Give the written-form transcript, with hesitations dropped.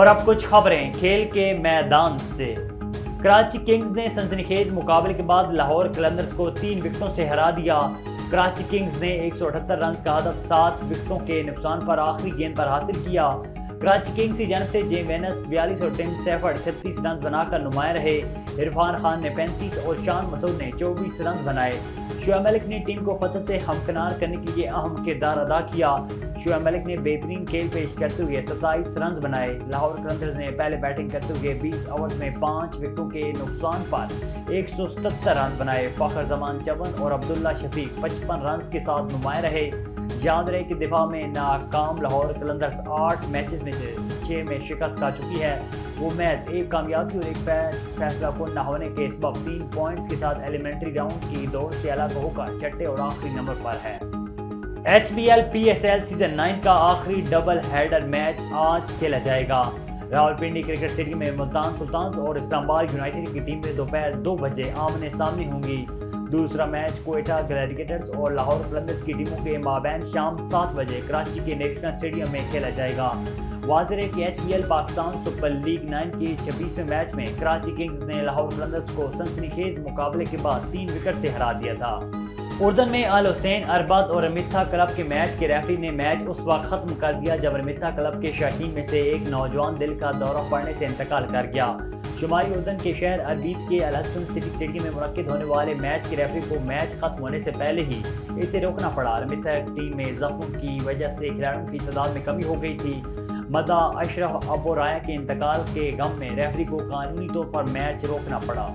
اب کچھ خبریں کھیل کے میدان سے۔ کراچی کنگز نے سنسنی خیز مقابلے کے بعد لاہور قلندرز کو 3 وکٹوں سے ہرا دیا۔ کراچی کنگز نے 178 رنز کا ہدف 7 وکٹوں کے نقصان پر آخری گیند پر حاصل کیا۔ کراچی کنگز کی جانب سے جے وینس 42 اور ٹم سیفرڈ 36 رنز بنا کر نمایاں رہے۔ عرفان خان نے 35 اور شان مسعود نے 24 رنز بنائے۔ شعیب ملک نے ٹیم کو فتح سے ہمکنار کرنے کے لیے اہم کردار ادا کیا۔ شعیب ملک نے بہترین کھیل پیش کرتے ہوئے 27 رنز بنائے۔ لاہور قلندرز نے پہلے بیٹنگ کرتے ہوئے 20 اوورز میں 5 وکٹوں کے نقصان پر 177 رنز بنائے۔ فخر زمان 54 اور عبداللہ شفیق 55 رنز کے ساتھ نمایاں رہے۔ یاد رہے کہ دفاع میں ناکام لاہور قلندرز 8 میچز میں سے 6 میں شکست کھا چکی ہے۔ وہ میچ ایک کامیابی اور ایک فیصلہ کن نہ ہونے کے سبب 3 پوائنٹس کے ساتھ ایلیمنٹری راؤنڈ کی دوڑ سے الگ ہو کر چھٹے اور آخری نمبر پر ہے۔ H B L P S L season 9 کا آخری ڈبل ہیڈر میچ آج کھیلا جائے گا۔ راولپنڈی کرکٹ اسٹیڈیم میں ملتان سلطانز اور اسلام آباد یونائیٹڈ کی ٹیمیں دوپہر 2 بجے آمنے سامنے ہوں گی۔ دوسرا میچ کوئٹہ گلیڈیکیٹرز اور لاہور قلندرز کی ٹیموں کے مابین شام 7 بجے کراچی کے نیشنل اسٹیڈیم میں کھیلا جائے گا۔ واضح ہے کہ H B L Pakistan super league 9 کے 26ویں میچ میں کراچی کنگز نے لاہور قلندرز کو سنسنی خیز مقابلے کے بعد 3 وکٹ سے ہرا دیا تھا۔ اردن میں آل حسین اربد اور امیتھا کلب کے میچ کے ریفری نے میچ اس وقت ختم کر دیا جب امیتھا کلب کے شائقین میں سے ایک نوجوان دل کا دورہ پڑنے سے انتقال کر گیا۔ شمالی اردن کے شہر اربد کے الحسن سٹی اسٹیڈیم میں منعقد ہونے والے میچ کے ریفری کو میچ ختم ہونے سے پہلے ہی اسے روکنا پڑا۔ امیتھا ٹیم میں زخموں کی وجہ سے کھلاڑیوں کی تعداد میں کمی ہو گئی تھی۔ مدہ اشرف ابو رایا کے انتقال کے غم میں ریفری کو قانونی طور پر میچ روکنا پڑا۔